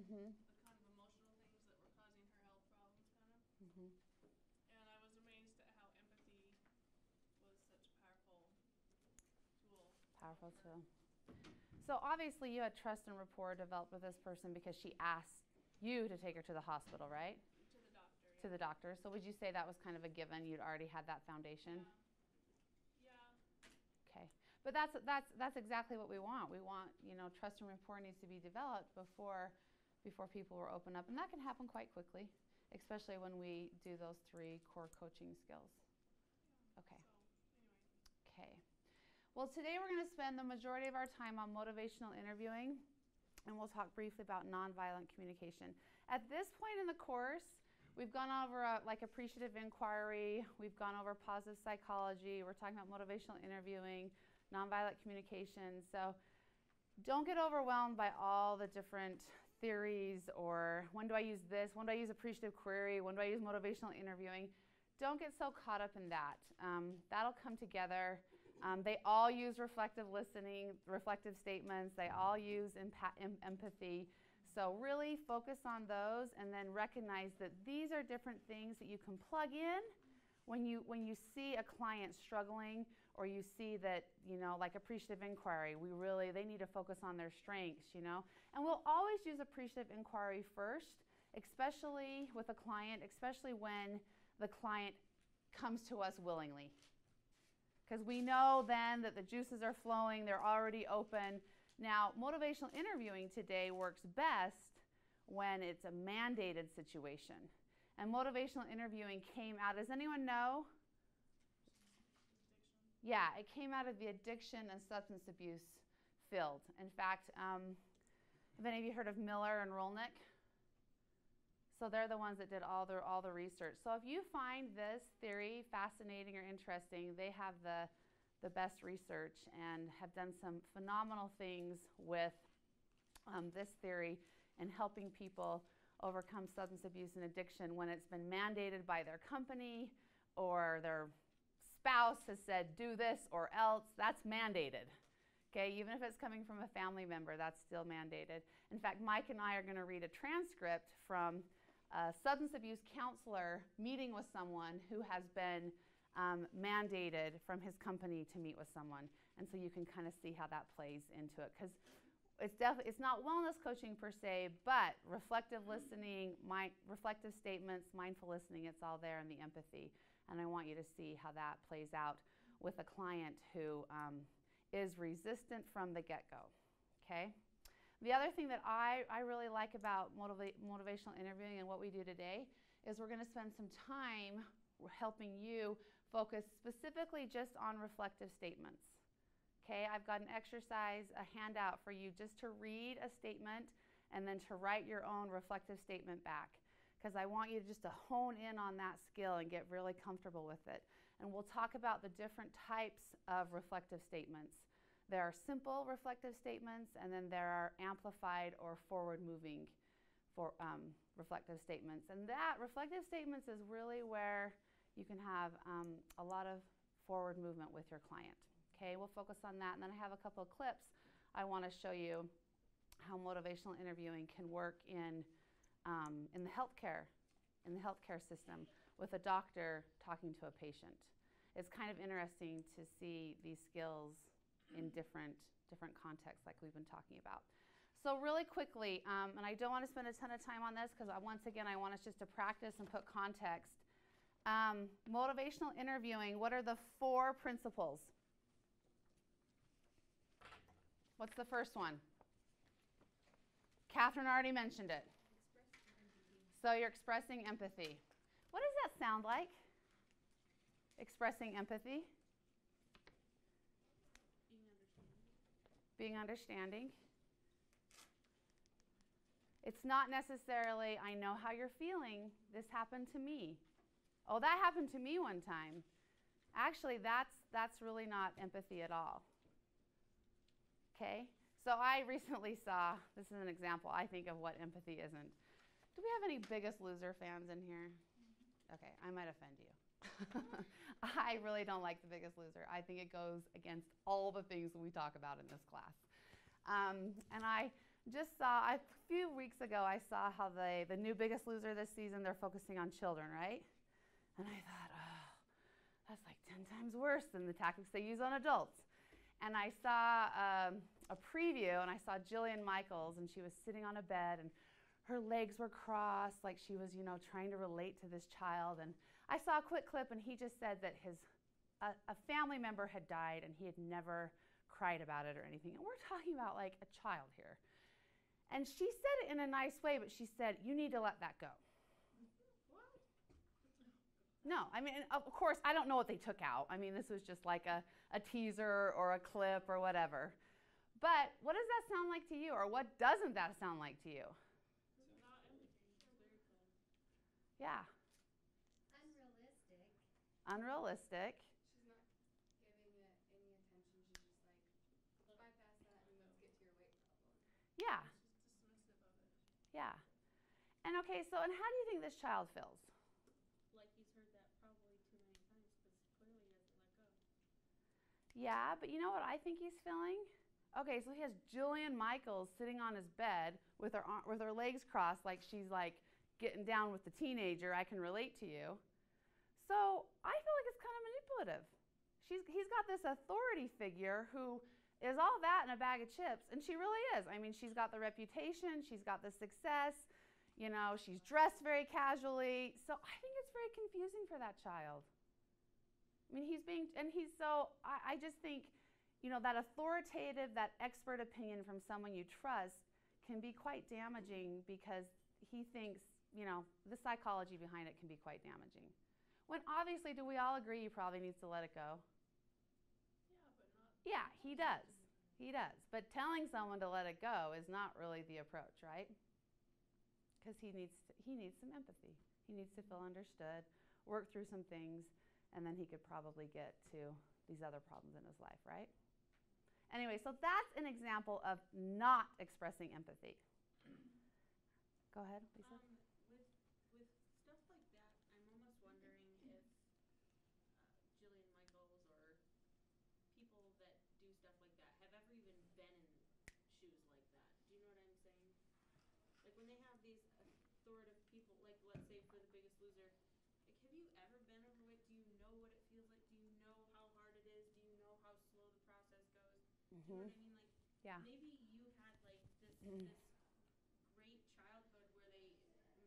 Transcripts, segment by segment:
the kind of emotional things that were causing her health problems, kind of. And I was amazed at how empathy was such a powerful tool. Powerful tool. So obviously you had trust and rapport developed with this person because she asked you to take her to the hospital, right? To the doctor. To the doctor. So would you say that was kind of a given? You'd already had that foundation? Yeah. Okay. But that's exactly what we want. We want, trust and rapport needs to be developed before people will open up. And that can happen quite quickly, especially when we do those 3 core coaching skills. Okay. So, anyway. Okay. Well, today we're going to spend the majority of our time on motivational interviewing, and we'll talk briefly about nonviolent communication. At this point in the course, we've gone over like appreciative inquiry, we've gone over positive psychology, we're talking about motivational interviewing, nonviolent communication. So don't get overwhelmed by all the different theories or when do I use this, when do I use appreciative query, when do I use motivational interviewing. Don't get so caught up in that. That'll come together. They all use reflective listening, reflective statements. They all use empathy. So really focus on those and then recognize that these are different things that you can plug in when you see a client struggling or you see that, like appreciative inquiry, they need to focus on their strengths, And we'll always use appreciative inquiry first, especially with a client, especially when the client comes to us willingly. Because we know then that the juices are flowing, they're already open. Now, motivational interviewing today works best when it's a mandated situation. And motivational interviewing came out, does anyone know? Addiction. Yeah, it came out of the addiction and substance abuse field. In fact, have any of you heard of Miller and Rolnick? So they're the ones that did all the research. So if you find this theory fascinating or interesting, they have the best research and have done some phenomenal things with this theory and helping people overcome substance abuse and addiction when it's been mandated by their company or their spouse has said do this or else. That's mandated. Okay, even if it's coming from a family member, that's still mandated. In fact, Mike and I are going to read a transcript from a substance abuse counselor meeting with someone who has been mandated from his company to meet with someone. And so you can kind of see how that plays into it. Because it's not wellness coaching per se, but reflective listening, reflective statements, mindful listening, it's all there in the empathy. And I want you to see how that plays out with a client who is resistant from the get-go. Okay? The other thing that I really like about motivational interviewing and what we do today is we're going to spend some time helping you focus specifically just on reflective statements. Okay, I've got an exercise, a handout for you just to read a statement and then to write your own reflective statement back. Because I want you just to hone in on that skill and get really comfortable with it. And we'll talk about the different types of reflective statements. There are simple reflective statements, and then there are amplified or forward-moving reflective statements. And that reflective statements is really where you can have a lot of forward movement with your client. Okay, we'll focus on that. And then I have a couple of clips I want to show you how motivational interviewing can work in the healthcare system with a doctor talking to a patient. It's kind of interesting to see these skills in different contexts like we've been talking about. So really quickly, and I don't want to spend a ton of time on this because once again I want us just to practice and put context. Motivational interviewing, what are the 4 principles? What's the first one? Catherine already mentioned it. So you're expressing empathy. What does that sound like? Expressing empathy? Being understanding. It's not necessarily, I know how you're feeling. This happened to me. Oh, that happened to me one time. Actually, that's really not empathy at all. Okay? So I recently saw, this is an example, I think, of what empathy isn't. Do we have any Biggest Loser fans in here? Okay, I might offend you. I really don't like The Biggest Loser. I think it goes against all the things we talk about in this class. And I just saw a few weeks ago. I saw how the new Biggest Loser this season, they're focusing on children, right? And I thought, oh, that's like 10 times worse than the tactics they use on adults. And I saw a preview, and I saw Jillian Michaels, and she was sitting on a bed, and her legs were crossed, like she was, trying to relate to this child. And I saw a quick clip, and he just said that a family member had died, and he had never cried about it or anything. And we're talking about like a child here. And she said it in a nice way, but she said, you need to let that go. What? No, I mean, of course, I don't know what they took out. I mean, this was just like a teaser or a clip or whatever. But what does that sound like to you, or what doesn't that sound like to you? It's not empathy. It's very plain. Yeah. Unrealistic. Unrealistic. She's not giving it any attention. She's just like, bypass that and let's get to your weight problem. Yeah. She's dismissive of it. Yeah. And okay, so and how do you think this child feels? Like he's heard that probably too many times because clearly he hasn't let go. Yeah, but you know what I think he's feeling? Okay, so he has Jillian Michaels sitting on his bed with her legs crossed, like she's like getting down with the teenager. I can relate to you. So I feel like it's kind of manipulative. He's got this authority figure who is all that in a bag of chips, and she really is. I mean, she's got the reputation, she's got the success, she's dressed very casually. So I think it's very confusing for that child. I mean, I just think, that authoritative, that expert opinion from someone you trust can be quite damaging because he thinks, the psychology behind it can be quite damaging. When obviously, do we all agree he probably needs to let it go? Yeah, but not. Yeah, he does. He does. But telling someone to let it go is not really the approach, right? Because he needs some empathy. He needs to feel understood, work through some things, and then he could probably get to these other problems in his life, right? Anyway, so that's an example of not expressing empathy. Go ahead, Lisa. With stuff like that, I'm almost wondering if Jillian Michaels or people that do stuff like that have ever even been in shoes like that. Do you know what I'm saying? Like when they have these authoritative people, like let's say for The Biggest Loser, like have you ever been overweight? Do you know what it feels like? Do you know how hard it is? Do you know how slow the process goes? Do you know what I mean? Like Yeah. maybe you had like this great childhood where they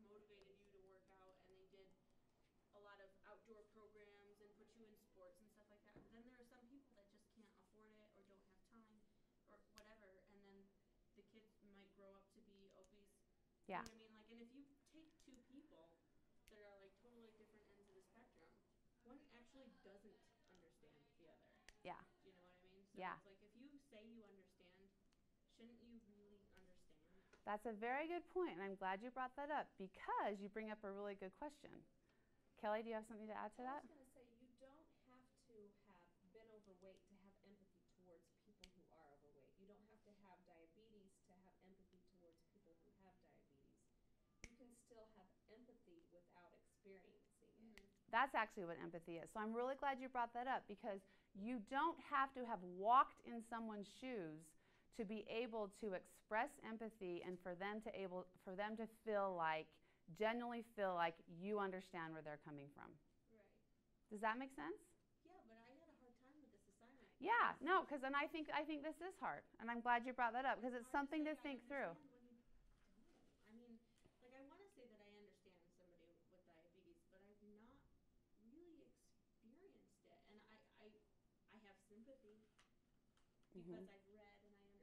motivated you to work out and they did a lot of outdoor programs and put you in sports and stuff like that. But then there are some people that just can't afford it or don't have time or whatever, and then the kids might grow up to be obese. Yeah. You know what I mean? Like, and if you take two people that are like totally different ends of the spectrum, one actually doesn't understand the other. Yeah. Do you know what I mean? So Yeah. it's like if you say you understand, shouldn't you really understand? That's a very good point, and I'm glad you brought that up because you bring up a really good question. Kelly, do you have something to add to that? I was going to say, you don't have to have been overweight to have empathy towards people who are overweight. You don't have to have diabetes to have empathy towards people who have diabetes. You can still have empathy without experiencing it. That's actually what empathy is. So I'm really glad you brought that up because you don't have to have walked in someone's shoes to be able to express empathy and for them to genuinely feel like you understand where they're coming from. Right. Does that make sense? Yeah, but I had a hard time with this assignment. Yeah, no, because then I think this is hard, and I'm glad you brought that up because it's something to think through. I mean, like I want to say that I understand somebody with diabetes, but I've not really experienced it, and I have sympathy because I've read and I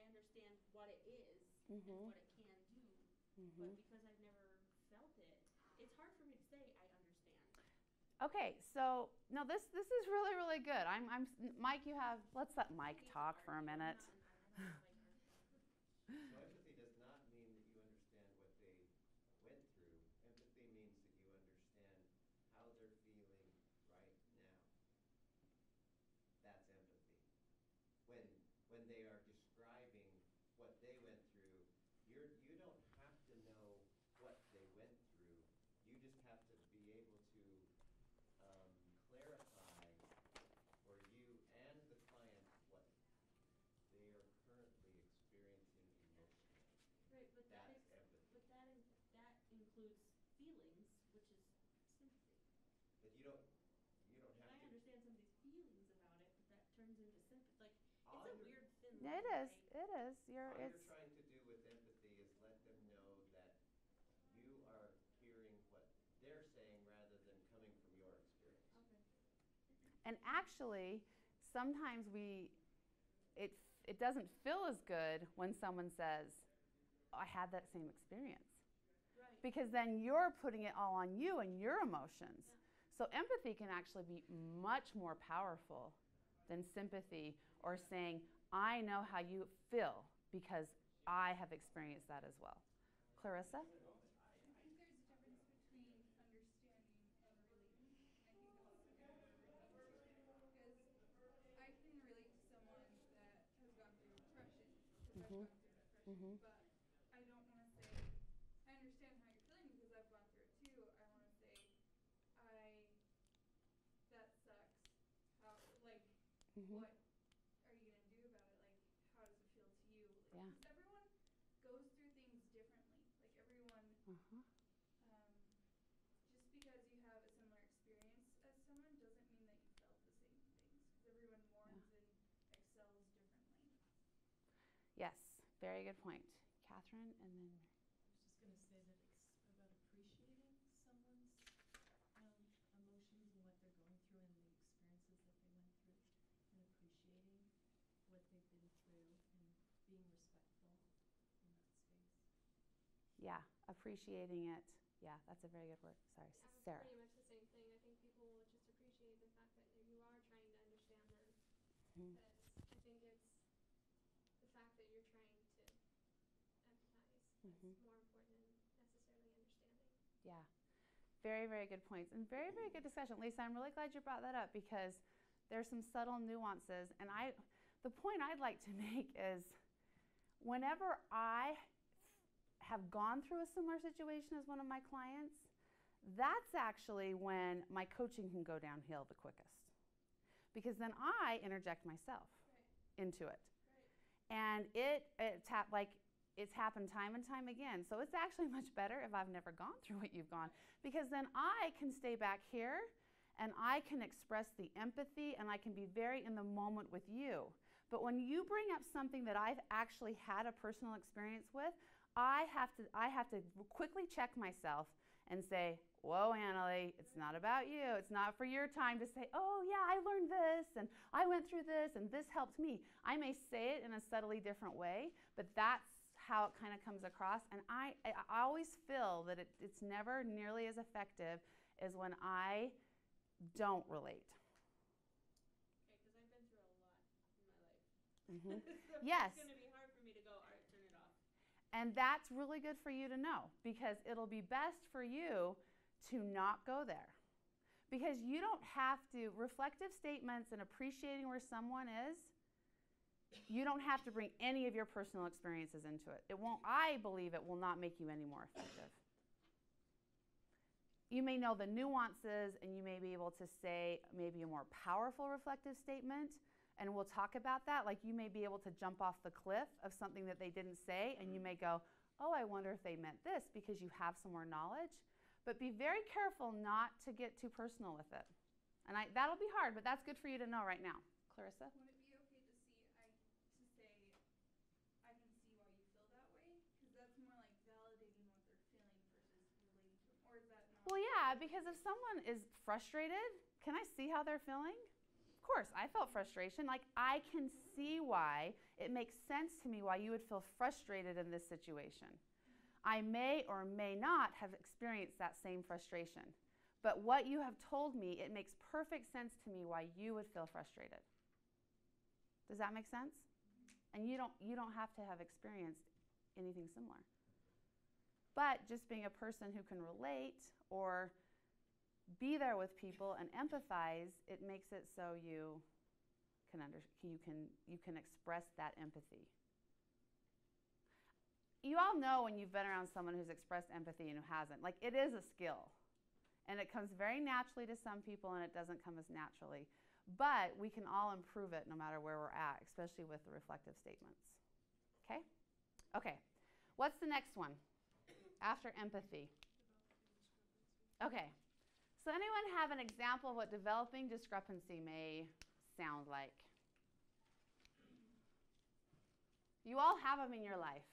understand what it is and what it can do, but because I've never felt it, it's hard for me to say I understand. Okay, so no, this is really, really good. Mike, let's let Mike talk for a minute. So empathy does not mean that you understand what they went through. Empathy means that you understand how they're feeling right now. That's empathy. When they are describing what they went through, you don't have to know what they went through. You just have to be able to clarify for you and the client what they are currently you don't But have I to. understand somebody's feelings about it, but that turns into sympathy. Like, All it's a you're, weird thin Yeah, line, it is. right? It is. all you're It's trying to do with empathy is let them know that you are hearing what they're saying rather than coming from your experience. Okay. and actually sometimes it doesn't feel as good when someone says, "I had that same experience." Right. Because then you're putting it all on you and your emotions. Yeah. So empathy can actually be much more powerful than sympathy or saying, "I know how you feel because I have experienced that as well." Clarissa? I think there's a difference between understanding and relating, and I think that's kind of where we're getting to. Because I can relate to someone that has gone through depression, because I've Mhm. gone through depression, Mhm. but I don't want to say, I understand how you're feeling because I've gone through it too. I want to say, that sucks. How, like, Mhm. what are you going to do about it? Like, how does it feel to you? Yeah. Because everyone goes through things differently. Like, everyone, Uh-huh. just because you have a similar experience as someone doesn't mean that you felt the same things. Because everyone mourns and excels differently. Yes, very good point. Catherine, and then I was just going to say that about appreciating someone's emotions and what they're going through and the experiences that they went through, and appreciating what they've been through and being respectful in that space. yeah, appreciating it. Yeah, that's a very good word. Sorry, Sarah. Pretty much the same thing. I think people will just appreciate the fact that you are trying to understand them. Mhm. Because I think it's the fact that you're trying to empathize Mhm. that's more important than necessarily understanding. Yeah. Very, very good points and very, very good discussion. Lisa, I'm really glad you brought that up because there's some subtle nuances. And the point I'd like to make is whenever I have gone through a similar situation as one of my clients, that's actually when my coaching can go downhill the quickest. Because then I interject myself into it. And it's happened time and time again. So it's actually much better if I've never gone through what you've gone, because then I can stay back here and I can express the empathy and I can be very in the moment with you. But when you bring up something that I've actually had a personal experience with, I have to quickly check myself and say, "Whoa, Annalie, it's not about you. It's not for your time to say, 'Oh, yeah, I learned this, and I went through this, and this helped me.'" I may say it in a subtly different way, but that's how it kind of comes across. And I always feel that it's never nearly as effective as when I don't relate. Okay, because I've been through a lot in my life. Mm-hmm. So Yes. it's going to be hard for me to go, all right, turn it off. And that's really good for you to know, because it'll be best for you to not go there. Because you don't have to, reflective statements and appreciating where someone is, you don't have to bring any of your personal experiences into it. I believe it will not make you any more effective. You may know the nuances and you may be able to say maybe a more powerful reflective statement, and we'll talk about that. Like, you may be able to jump off the cliff of something that they didn't say, and you may go, "Oh, I wonder if they meant this," because you have some more knowledge. But be very careful not to get too personal with it. And that'll be hard, but that's good for you to know right now. Clarissa? Would it be okay to say, I can see why you feel that way? Because that's more like validating what they're feeling versus relating to them. Or is that not? Well, yeah, because if someone is frustrated, can I see how they're feeling? Of course, I felt frustration. Like, I can see why it makes sense to me why you would feel frustrated in this situation. I may or may not have experienced that same frustration. But what you have told me, it makes perfect sense to me why you would feel frustrated. Does that make sense? And you don't have to have experienced anything similar. But just being a person who can relate or be there with people and empathize, it makes it so you can express that empathy. You all know when you've been around someone who's expressed empathy and who hasn't. Like, it is a skill. And it comes very naturally to some people, and it doesn't come as naturally. But we can all improve it no matter where we're at, especially with the reflective statements. Okay? Okay. What's the next one after empathy? Okay. So anyone have an example of what developing discrepancy may sound like? You all have them in your life.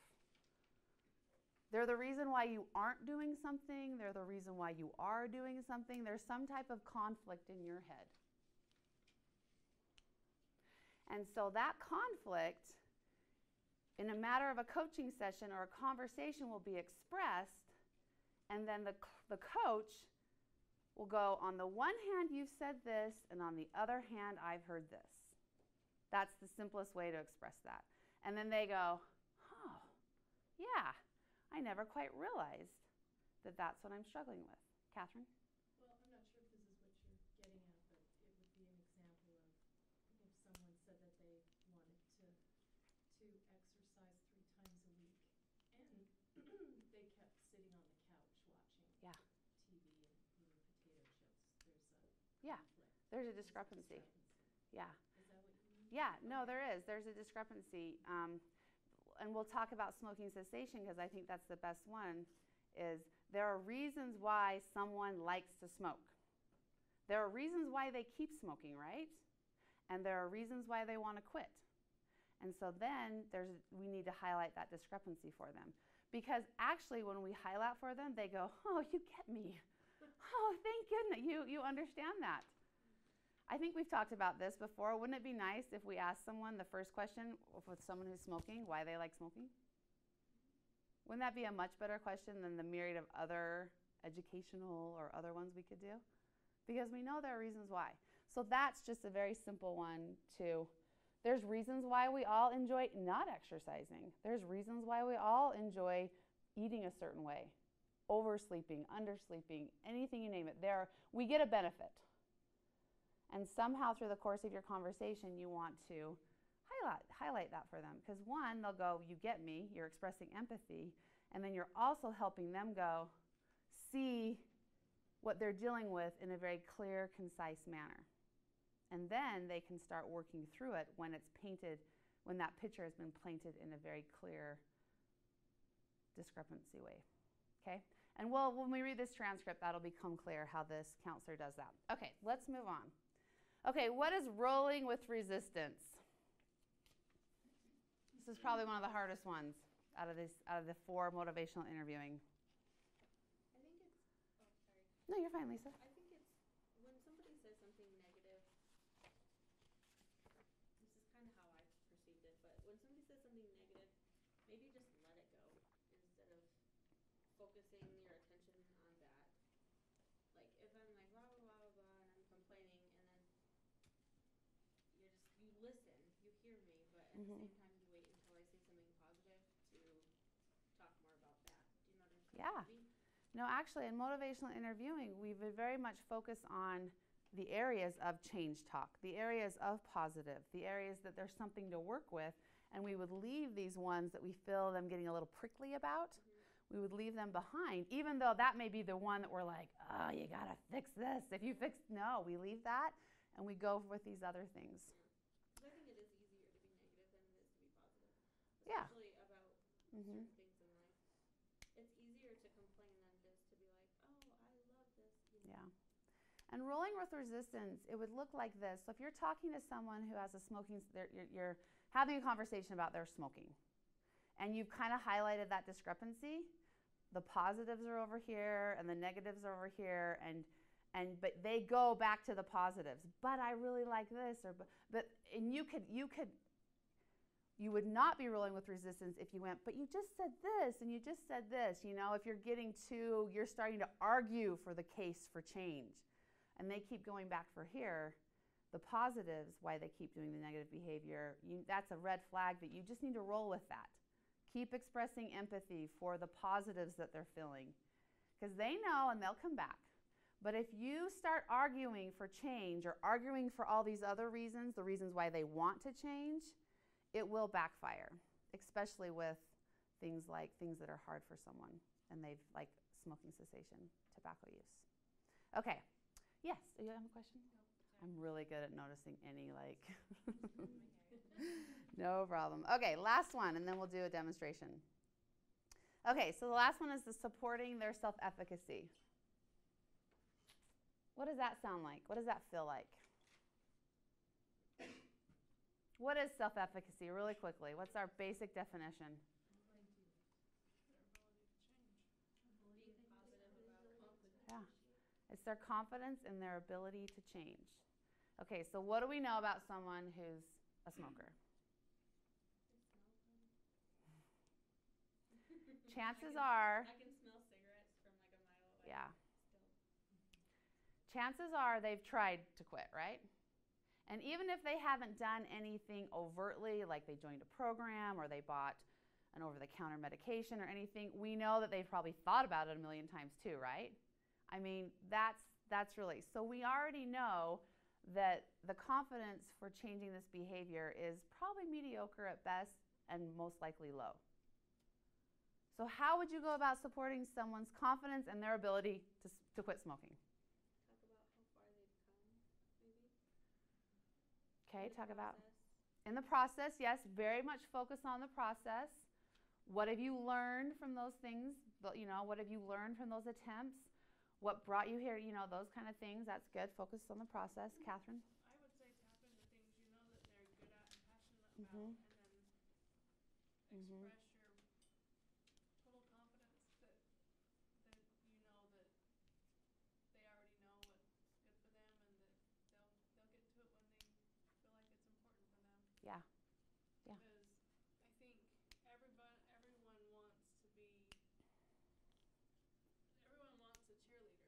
They're the reason why you aren't doing something. They're the reason why you are doing something. There's some type of conflict in your head. And so that conflict, in a matter of a coaching session or a conversation, will be expressed, and then the coach will go, on the one hand, you've said this, and on the other hand, I've heard this. That's the simplest way to express that. And then they go, oh, yeah, I never quite realized that that's what I'm struggling with. Catherine? Well, I'm not sure if this is what you're getting at, but it would be an example of if someone said that they wanted to exercise 3 times a week, and they kept sitting on the couch watching Yeah. TV and eating potato chips. Yeah, Conflict. there's a discrepancy. Yeah. Is that what you mean? Yeah, no, there is. There's a discrepancy. And we'll talk about smoking cessation because I think that's the best one, is there are reasons why someone likes to smoke. There are reasons why they keep smoking, right? And there are reasons why they want to quit. And so then we need to highlight that discrepancy for them. Because actually when we highlight for them, they go, oh, you get me. Oh, thank goodness, you understand that. I think we've talked about this before. Wouldn't it be nice if we asked someone the first question with someone who's smoking, why they like smoking? Wouldn't that be a much better question than the myriad of other educational or other ones we could do? Because we know there are reasons why. So that's just a very simple one too. There's reasons why we all enjoy not exercising. There's reasons why we all enjoy eating a certain way, oversleeping, undersleeping, anything you name it. We get a benefit. And somehow through the course of your conversation, you want to highlight that for them. Because one, they'll go, you get me, you're expressing empathy. And then you're also helping them go see what they're dealing with in a very clear, concise manner. And then they can start working through it when it's painted, when that picture has been painted in a very clear discrepancy way. Okay? And when we read this transcript, that'll become clear how this counselor does that. Okay, let's move on. Okay, what is rolling with resistance? This is probably one of the hardest ones out of the 4 motivational interviewing. I think it's, oh, sorry. No, you're fine, Lisa. I think it's when somebody says something negative, this is kind of how I perceived it, but when somebody says something negative, maybe just let it go instead of focusing your attention on that. Like if I'm like blah, blah, blah, blah, and I'm complaining, and then you listen, you hear me, but at the same time you wait until I say something positive to talk more about that. Do you know what I'm saying? Yeah. No, actually, in motivational interviewing, we would very much focus on the areas of change talk, the areas of positive, the areas that there's something to work with, and we would leave these ones that we feel them getting a little prickly about. We would leave them behind, even though that may be the one that we're like, oh, you got to fix this. No, we leave that, and we go with these other things. I think it is easier to be negative than it is to be positive, Yeah. especially about certain things in life. It's easier to complain than it is to be like, oh, I love this. You know? Yeah. And rolling with resistance, it would look like this. So if you're talking to someone who has a smoking, you're having a conversation about their smoking, and you've kind of highlighted that discrepancy. The positives are over here, and the negatives are over here, but they go back to the positives. But I really like this, and you would not be rolling with resistance if you went, but you just said this, and you just said this. You know, if you're starting to argue for the case for change, and they keep going back for here, the positives, why they keep doing the negative behavior, that's a red flag that you just need to roll with that. Keep expressing empathy for the positives that they're feeling, because they know and they'll come back. But if you start arguing for change or arguing for all these other reasons, the reasons why they want to change, it will backfire, especially with things that are hard for someone, and they've like smoking cessation, tobacco use. Okay. Yes, do you have a question? No. I'm really good at noticing any No problem. Okay, last one, and then we'll do a demonstration. Okay, so the last one is the supporting their self-efficacy. What does that sound like? What does that feel like? What is self-efficacy, really quickly? What's our basic definition? Yeah. It's their confidence in their ability to change. Okay, so what do we know about someone who's a smoker? Chances are, I can smell cigarettes from like a mile away. yeah. Still. Chances are they've tried to quit, right? And even if they haven't done anything overtly, like they joined a program or they bought an over-the-counter medication or anything, we know that they've probably thought about it a million times too, right? I mean, that's really, so we already know that the confidence for changing this behavior is probably mediocre at best and most likely low. So how would you go about supporting someone's confidence and their ability to quit smoking? Talk about how far they've come, maybe. Okay, talk about Process. in the process, yes, very much focus on the process. What have you learned from those things? You know, what have you learned from those attempts? What brought you here? You know, those kind of things. That's good. Focus on the process. Catherine? I would say tap into things you know that they're good at and passionate about, Mhm. and then Mhm. express your total confidence that you know that they already know what's good for them, and that they'll get to it when they feel like it's important for them. Yeah. Yeah. Because I think everyone wants to be, everyone wants a cheerleader,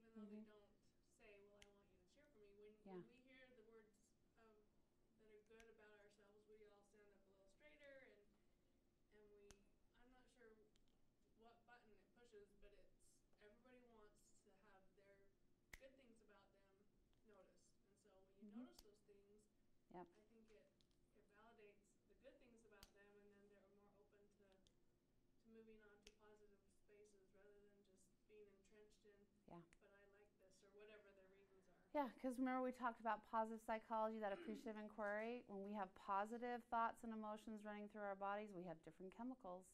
even though they Mhm. don't say, well, I want you to cheer for me. When Yeah. we hear the words that are good about ourselves, we all stand up a little straighter, and I'm not sure what button it pushes, but everybody wants to have their good things about them noticed. And so when you Mhm. notice those things, Yep. I think it validates the good things about them, and then they're more open to moving on to positive spaces rather than just being entrenched in, Yeah. but I like this, or whatever their reasons are. Yeah, because remember we talked about positive psychology, that appreciative inquiry. When we have positive thoughts and emotions running through our bodies, we have different chemicals,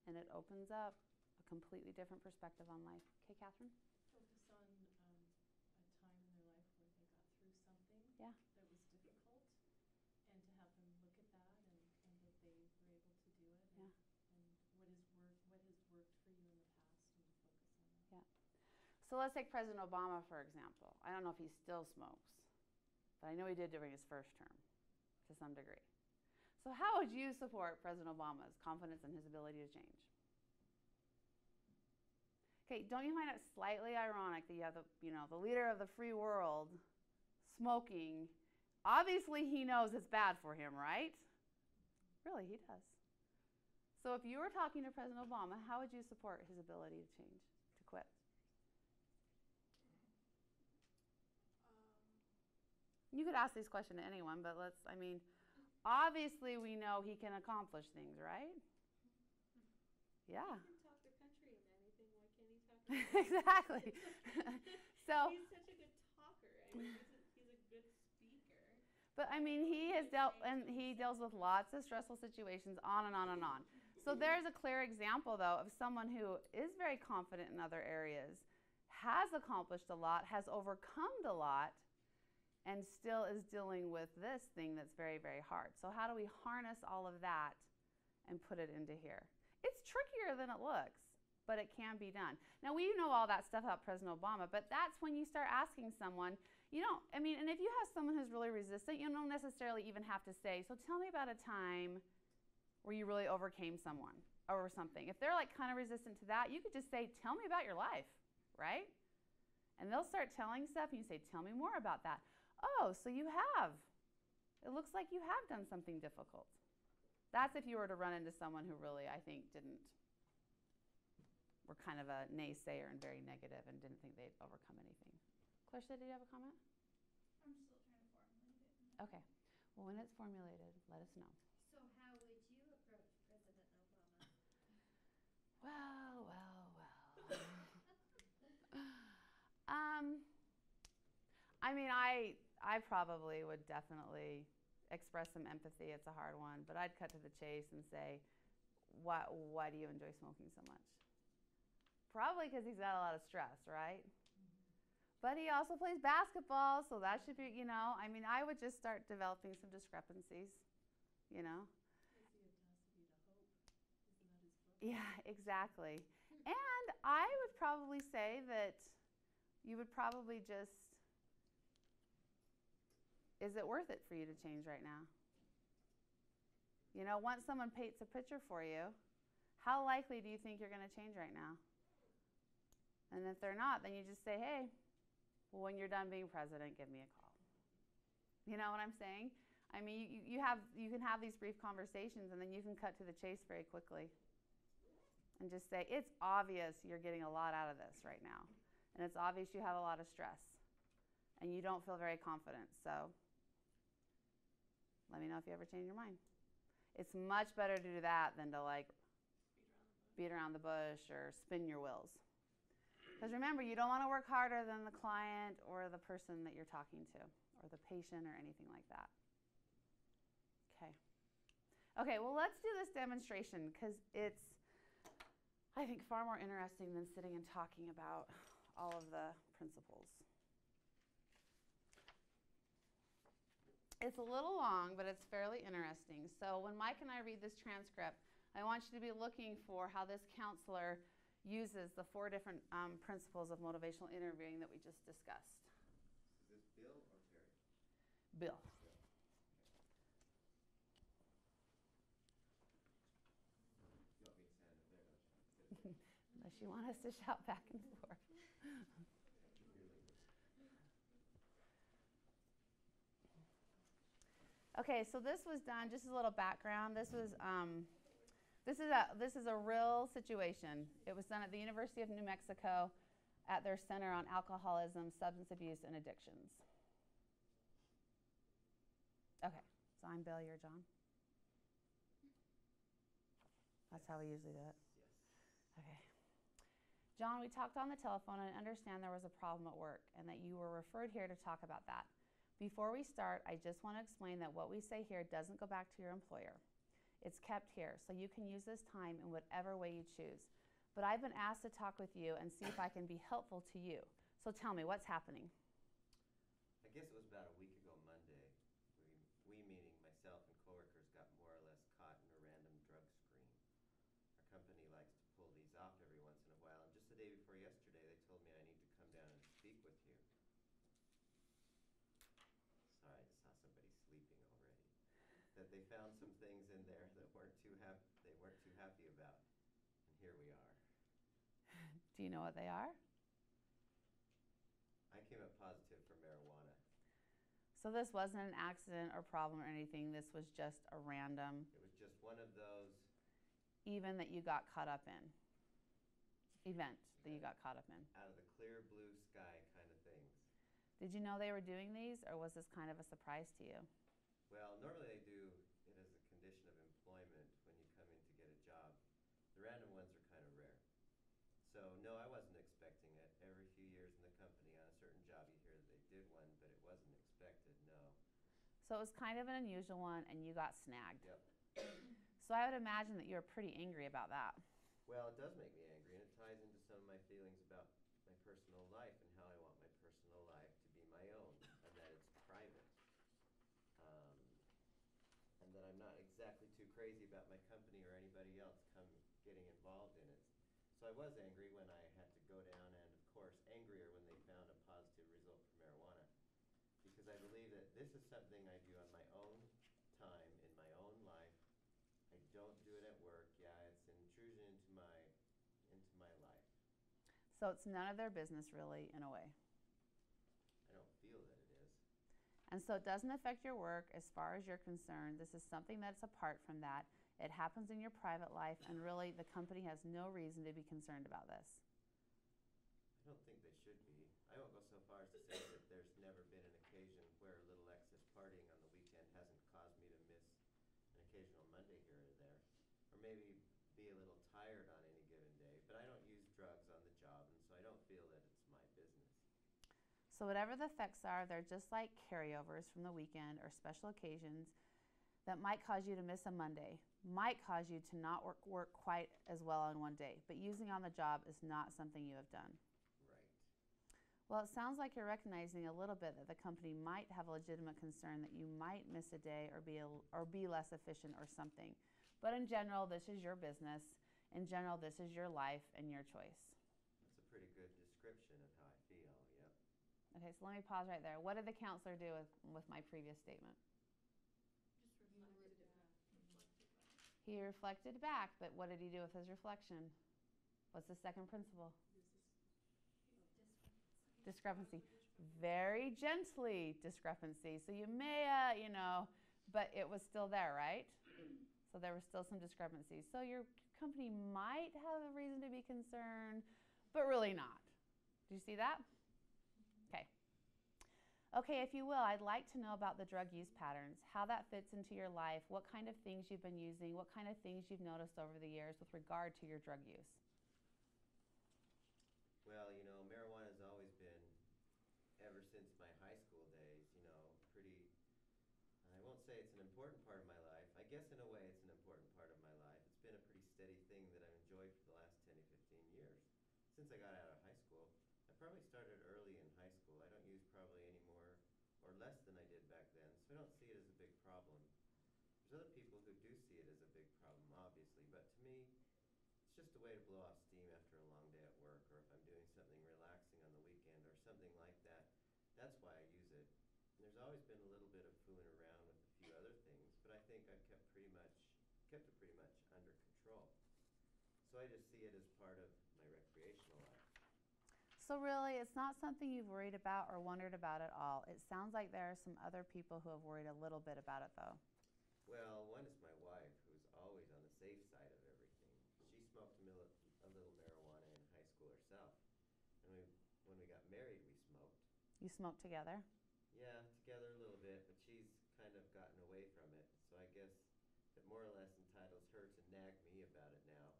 and it opens up a completely different perspective on life. Okay, Catherine? Focus on a time in their life where they got through something Yeah. that was difficult, and to have them look at that and that they were able to do it, Yeah. and what has worked for you in the past, and focus on that. Yeah. So let's take President Obama, for example. I don't know if he still smokes, but I know he did during his first term to some degree. So how would you support President Obama's confidence in his ability to change? Okay, don't you find it slightly ironic that you have the leader of the free world smoking? Obviously, he knows it's bad for him, right? Really, he does. So if you were talking to President Obama, how would you support his ability to change, to quit? You could ask this question to anyone, but obviously we know he can accomplish things, right? Yeah. He can talk the country into anything. Why can't he talk the Exactly. So he's such a good talker. I mean, he's a good speaker. But I mean, he deals with lots of stressful situations, on and on and on. So there's a clear example, though, of someone who is very confident in other areas, has accomplished a lot, has overcome a lot, and still is dealing with this thing that's very, very hard. So how do we harness all of that and put it into here? It's trickier than it looks, but it can be done. Now, we know all that stuff about President Obama, but that's when you start asking someone, and if you have someone who's really resistant, you don't necessarily even have to say, so tell me about a time where you really overcame someone or something. If they're kind of resistant to that, you could just say, tell me about your life, right? And they'll start telling stuff, and you say, tell me more about that. Oh, so you have. It looks like you have done something difficult. That's if you were to run into someone who really, I think, were kind of a naysayer and very negative and didn't think they'd overcome anything. Clarissa, did you have a comment? I'm still trying to formulate it. Okay. Well, when it's formulated, let us know. So how would you approach President Obama? Well. I probably would definitely express some empathy. It's a hard one, but I'd cut to the chase and say, why do you enjoy smoking so much? Probably because he's got a lot of stress, right? But he also plays basketball, so that should be, you know, I mean, I would just start developing some discrepancies, you know. Easy it has to be to hope. Isn't that his book? Yeah, exactly. And I would probably say that you would probably just, is it worth it for you to change right now? You know, once someone paints a picture for you, how likely do you think you're going to change right now? And if they're not, then you just say, hey, well, when you're done being president, give me a call. You know what I'm saying? I mean, you can have these brief conversations, and then you can cut to the chase very quickly. And just say, it's obvious you're getting a lot out of this right now. And it's obvious you have a lot of stress. And you don't feel very confident. So let me know if you ever change your mind. It's much better to do that than to like beat around the bush or spin your wheels. Because remember, you don't want to work harder than the client or the person that you're talking to or the patient or anything like that. Okay. Okay, well, let's do this demonstration because it's, I think, far more interesting than sitting and talking about all of the principles. It's a little long, but it's fairly interesting. So when Mike and I read this transcript, I want you to be looking for how this counselor uses the 4 different principles of motivational interviewing that we just discussed. Is this Bill or Terry? Bill. Bill. You want me to stand up there, don't you? Unless you want us to shout back and forth. Okay, so this was done, just a little background. This is a real situation. It was done at the University of New Mexico at their Center on Alcoholism, Substance Abuse, and Addictions. Okay, so I'm Bill, you're John. That's how we usually do it. Yes. Okay. John, we talked on the telephone and I understand there was a problem at work and that you were referred here to talk about that. Before we start, I just want to explain that what we say here doesn't go back to your employer. It's kept here, so you can use this time in whatever way you choose. But I've been asked to talk with you and see if I can be helpful to you. So tell me, what's happening? I guess it was about a week ago Monday. We meaning myself and coworkers, got more or less caught in a random drug screen. Our company likes to pull these off every once in a while, and just the day before yesterday, they told me I need to come down and speak with you. Sorry, I just saw somebody sleeping already. That they found some things in there that they weren't too happy about, and here we are. Do you know what they are? I came up positive for marijuana. So this wasn't an accident or problem or anything. This was just a random It was just one of those even that you got caught up in. Event that you got caught up in. out of the clear blue sky kind of things. Did you know they were doing these, or was this kind of a surprise to you? Well, normally they do it as a condition of employment when you come in to get a job. The random ones are kind of rare. So no, I wasn't expecting it. Every few years in the company on a certain job you hear that they did one, but it wasn't expected, no. So it was kind of an unusual one, and you got snagged. Yep. So I would imagine that you were pretty angry about that. Well, it does make me angry, and it ties into some of my feelings about my personal life and how I want my personal life to be my own, and that it's private. And that I'm not exactly too crazy about my company or anybody else getting involved in it. So I was angry when I had to go down, and of course angrier when they found a positive result for marijuana. Because I believe that this is something I do on my own time, in my own life. I don't do it at work. Yeah, it's an intrusion into my life. So it's none of their business, really, in a way. I don't feel that it is. And so it doesn't affect your work as far as you're concerned. This is something that's apart from that. It happens in your private life, and really the company has no reason to be concerned about this. I don't think they should be. I won't go so far as to say that there's never been an occasion where a little excess partying on the weekend hasn't caused me to miss an occasional Monday here or there. Or maybe be a little tired on any given day. But I don't use drugs on the job, and so I don't feel that it's my business. So whatever the effects are, they're just like carryovers from the weekend or special occasions that might cause you to miss a Monday, might cause you to not work quite as well on one day. But using on the job is not something you have done. Right. Well, it sounds like you're recognizing a little bit that the company might have a legitimate concern that you might miss a day or be less efficient or something. But in general, this is your business. In general, this is your life and your choice. That's a pretty good description of how I feel, yep. Okay, so let me pause right there. What did the counselor do with my previous statement? Just You reflected wrote it back. back. Reflected back. He reflected back, but what did he do with his reflection? What's the second principle? Discrepancy. Very gently discrepancy. So you may, but it was still there, right? So there was still some discrepancies. So your company might have a reason to be concerned, but really not. Do you see that? Okay. Okay, if you will, I'd like to know about the drug use patterns, how that fits into your life, what kind of things you've been using, what kind of things you've noticed over the years with regard to your drug use. Well, marijuana's always been, ever since my high school days, pretty, I won't say it's an important part of my life. I guess in a way it's an important part of my life. It's been a pretty steady thing that I've enjoyed for the last 10 to 15 years. Since I got out of high school, I probably started early in high school. I don't use probably any more or less than I did back then, so I don't see it as a big problem. There's other people who do see it as a big problem, obviously, but to me, it's just a way to blow off steam after a long day at work, or if I'm doing something relaxing on the weekend or something like that. That's why I use it. And there's always been a little bit of fooling around with a few other things, but I think I've kept it pretty much under control. So I just see it as part of my recreational life. So really, it's not something you've worried about or wondered about at all. It sounds like there are some other people who have worried a little bit about it, though. Well, one is my wife, who's always on the safe side of everything. She smoked a little marijuana in high school herself. And when we got married, we smoked. You smoke together? Yeah, together a little bit, but she's kind of gotten away from it. So I guess it more or less entitles her to nag me about it now.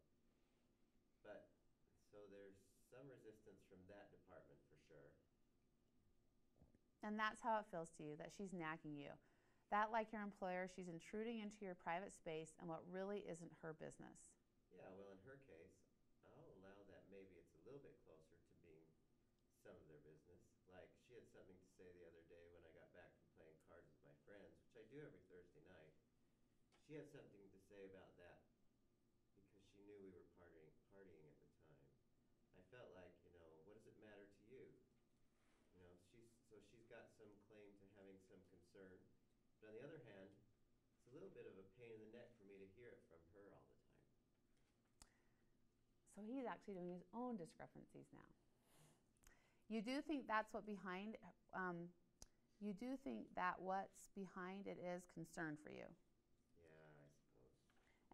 But, so there's some resistance from that department for sure. And that's how it feels to you, that she's nagging you. That, like your employer, she's intruding into your private space and what really isn't her business. Yeah, well, in her case, I'll allow that maybe it's a little bit closer to being some of their business. Like, she had something to say the other day when I got back from playing cards with my friends, which I do every Thursday night. She had something to say about that because she knew we were partying at the time. I felt like, what does it matter to you? She's got some claim to having some concern. But on the other hand, it's a little bit of a pain in the neck for me to hear it from her all the time. So he's actually doing his own discrepancies now. You do think that's what behind, you do think that what's behind it is concern for you. Yeah, I suppose.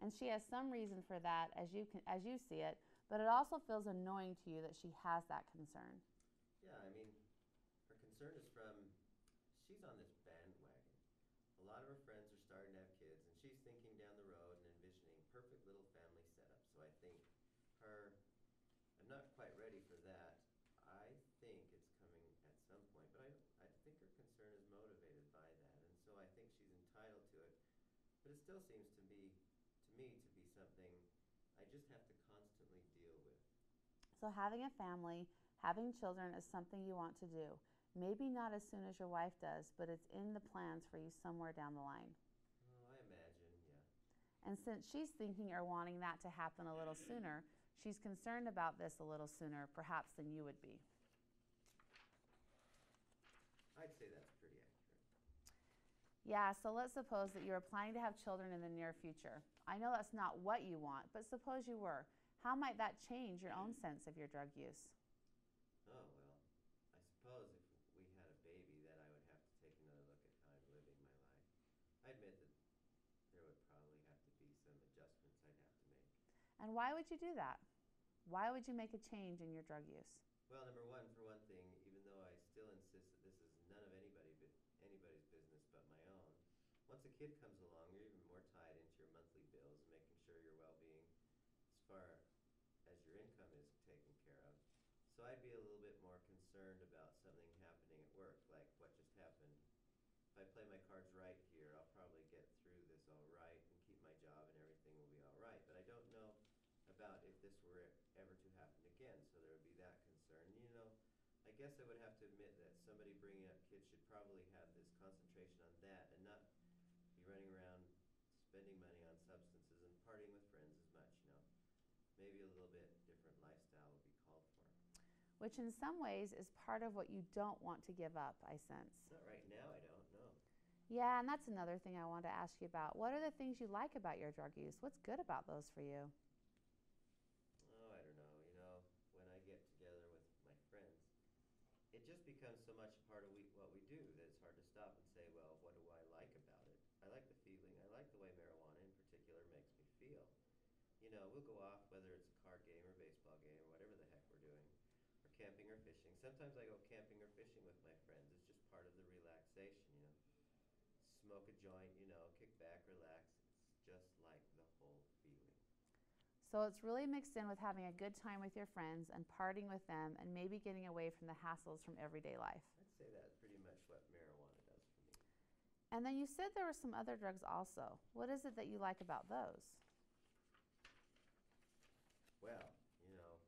And she has some reason for that as you see it, but it also feels annoying to you that she has that concern. Yeah, I mean, her concern is she's on this bandwagon. A lot of her friends are starting to have kids, and she's thinking down the road and envisioning perfect little family setup. So I think I'm not quite ready for that. I think it's coming at some point, but I think her concern is motivated by that, and so I think she's entitled to it. But it still seems to me to be something I just have to constantly deal with. So having a family, having children is something you want to do. Maybe not as soon as your wife does, but it's in the plans for you somewhere down the line. Oh, I imagine, yeah. And since she's thinking or wanting that to happen a little sooner, she's concerned about this a little sooner, perhaps, than you would be. I'd say that's pretty accurate. Yeah, so let's suppose that you're planning to have children in the near future. I know that's not what you want, but suppose you were. How might that change your own sense of your drug use? Oh, well, I suppose if we had a baby, then I would have to take another look at how I'm living my life. I admit that there would probably have to be some adjustments I'd have to make. And why would you do that? Why would you make a change in your drug use? Well, number one, for one thing, even though I still insist that this is none of anybody's business but my own, once a kid comes along, you're even more tied into your monthly bills and making sure your well-being as far as your income is taken care of. So I'd be a little bit more concerned about something happening at work, like what just happened. If I play my cards right here, I'll probably get through this all right and keep my job and everything will be all right. But I don't know about if this were ever to happen again, so there would be that concern. I guess I would have to admit that somebody bringing up kids should probably have this concentration on that and not be running around spending money on substances and partying with friends as much, you know. Maybe a little bit different lifestyle would be called for. Which in some ways is part of what you don't want to give up, I sense. Not right now, I don't know. Yeah, and that's another thing I wanted to ask you about. What are the things you like about your drug use? What's good about those for you? Oh, I don't know. You know, when I get together with my friends, it just becomes so much a part of what we do that it's hard to stop and say, well, what do I like about it? I like the feeling. I like the way marijuana in particular makes me feel. You know, we'll go off, whether it's a card game or baseball game or whatever the heck we're doing, or camping or fishing. Sometimes I go camping or fishing with my friends. It's just part of the relaxation, you know. Smoke a joint, you know, kick back, relax. It's just like the whole feeling. So it's really mixed in with having a good time with your friends and partying with them and maybe getting away from the hassles from everyday life. I'd say that's pretty much what marijuana does for me. And then you said there were some other drugs also. What is it that you like about those? Well, you know,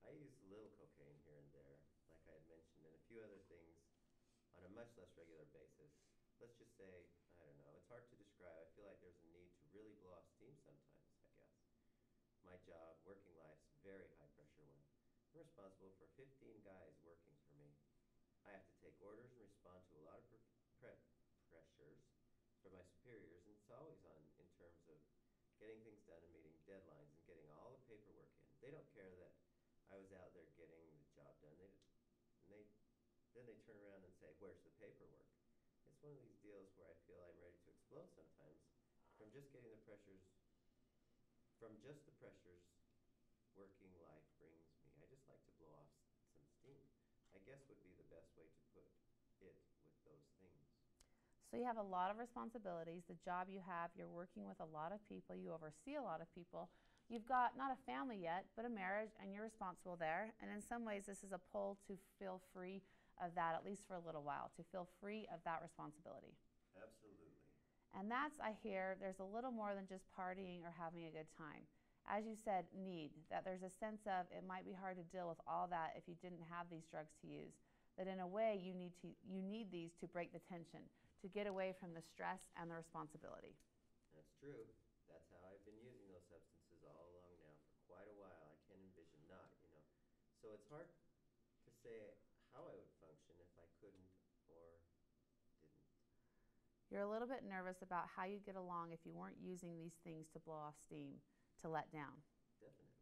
I use a little cocaine here and there, like I had mentioned, and a few other things on a much less regular basis. Let's just say, I don't know, it's hard to describe. I feel like there's a need to really blow off steam sometimes, I guess. My job, working life's a very high pressure one. I'm responsible for 15 guys working for me. I have to take orders and respond to a lot of pressures from my superiors, and it's always on in terms of getting things done and meeting deadlines and getting all the paperwork in. They don't care that I was out there getting the job done. Then they turn around and say, where's the paperwork? It's one of these deals where I feel I'm ready to explode sometimes from just getting the pressures, from just the pressures working life brings me. I just like to blow off some steam, I guess would be the best way to put it with those things. So you have a lot of responsibilities. The job you have, you're working with a lot of people. You oversee a lot of people. You've got not a family yet, but a marriage, and you're responsible there. And in some ways, this is a pull to feel free of that, at least for a little while, to feel free of that responsibility. Absolutely. And that's, I hear, there's a little more than just partying or having a good time. As you said, need, that there's a sense of it might be hard to deal with all that if you didn't have these drugs to use. That in a way, you need these to break the tension, to get away from the stress and the responsibility. That's true. That's how I've been using those substances all along now for quite a while. I can't envision not, you know. So it's hard to say how I would function if I couldn't or didn't. You're a little bit nervous about how you'd get along if you weren't using these things to blow off steam, to let down. Definitely.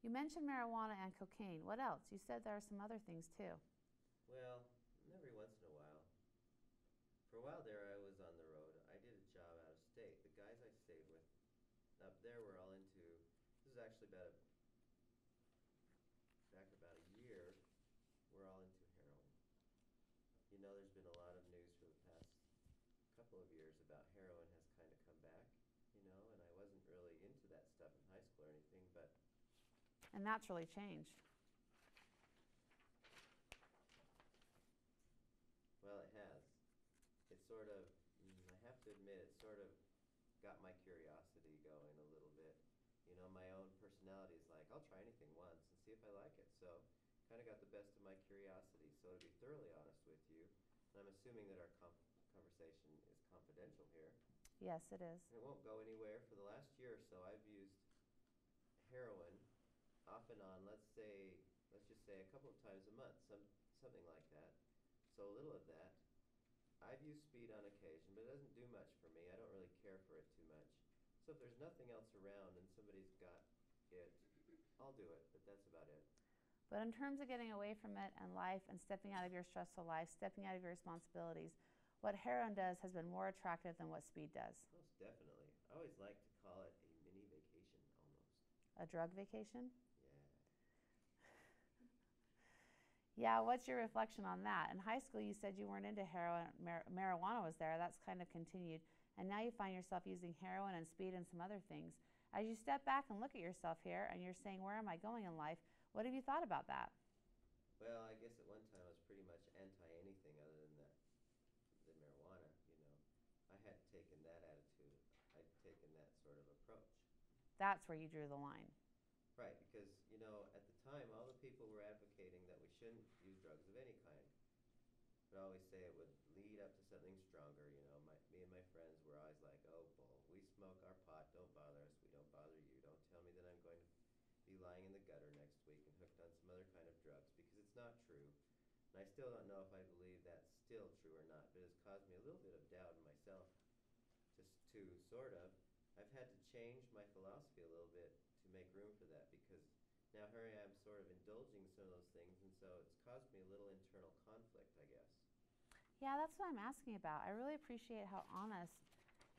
You mentioned marijuana and cocaine. What else? You said there are some other things too. Well, every once in a while. For a while there, I was on the road. I did a job out of state. The guys I stayed with up there were all into, this is actually back about a year, we're all into heroin. You know, there's been a lot of news for the past couple of years about heroin has kind of come back, you know, and I wasn't really into that stuff in high school or anything, but And that's really changed. well, it has. It sort of, I have to admit, it sort of got my curiosity going a little bit. You know, my own personality is like, I'll try anything once and see if I like it. So, kind of got the best of my curiosity. So, to be thoroughly honest with you, and I'm assuming that our conversation is confidential here. Yes, it is. And it won't go anywhere. For the last year or so, I've used heroin off and on, let's just say a couple of times a month, something like that. So a little of that. I've used speed on occasion, but it doesn't do much for me. I don't really care for it too much. So if there's nothing else around and somebody's got it, I'll do it, but that's about it. But in terms of getting away from it and life and stepping out of your stressful life, stepping out of your responsibilities, what heroin does has been more attractive than what speed does. Most definitely. I always like to call it a mini vacation almost. A drug vacation? Yeah. Yeah, what's your reflection on that? In high school, you said you weren't into heroin. Marijuana was there. That's kind of continued. And now you find yourself using heroin and speed and some other things. As you step back and look at yourself here and you're saying, where am I going in life? What have you thought about that? Well, I guess at one time I was pretty much anti-anything other than than marijuana, you know. I had taken that attitude. I'd taken that sort of approach. That's where you drew the line. Right, because, you know, at the time, all the people were advocating that we shouldn't use would always say it would lead up to something stronger. Me and my friends were always like, oh, bull, we smoke our pot, don't bother us, we don't bother you. Don't tell me that I'm going to be lying in the gutter next week and hooked on some other kind of drugs, because it's not true. And I still don't know if I believe that's still true or not, but it's caused me a little bit of doubt in myself. Just to sort of, I've had to change my philosophy a little bit to make room for that, because now here I am sort of indulging some of those things, and so it's caused me a little internal conflict, I guess. Yeah, that's what I'm asking about. I really appreciate how honest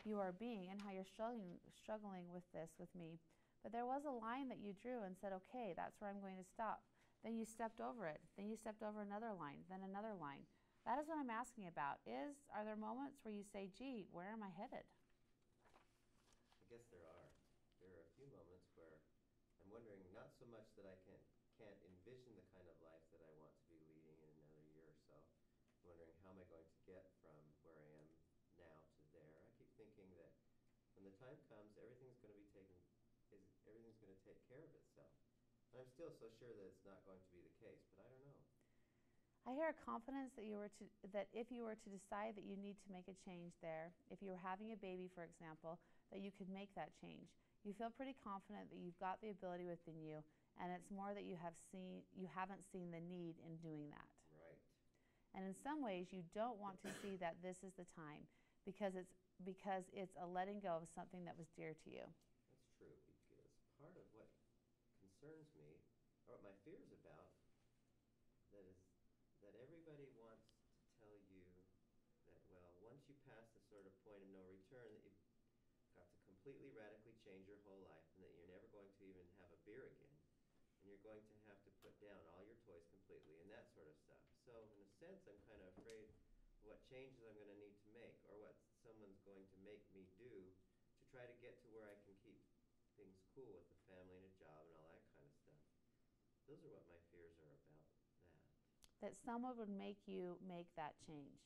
you are being and how you're struggling with this with me. But there was a line that you drew and said, okay, that's where I'm going to stop. Then you stepped over it. Then you stepped over another line, then another line. That is what I'm asking about. Are there moments where you say, gee, where am I headed? I guess there are. There are a few moments where I'm wondering, not so much that I can't envision the kind of life that I want to be leading in another year or so. I'm wondering, how am I going to get from where I am now to there? I keep thinking that when the time comes, everything's going to take care of itself. And I'm still so sure that it's not going to be the case, but I don't know. I hear a confidence that if you were to decide that you need to make a change there, if you were having a baby, for example, that you could make that change. You feel pretty confident that you've got the ability within you, and it's more that you haven't seen the need in doing that. Right. And in some ways, you don't want to see that this is the time, because it's a letting go of something that was dear to you. That's true, because part of what concerns me, or what my fear's about, that everybody wants to tell you that, well, once you pass the sort of point of no return, that you've got to completely radically change your whole life, and that you're never going to even have a beer again, and you're going to have to put down all your toys completely, and that sort of stuff. So in a sense, I'm kind of afraid of what changes I'm going to need to make, or what someone's going to make me do to try to get to where I can keep things cool with the family and a job and all that kind of stuff. Those are what my fears are about. That someone would make you make that change.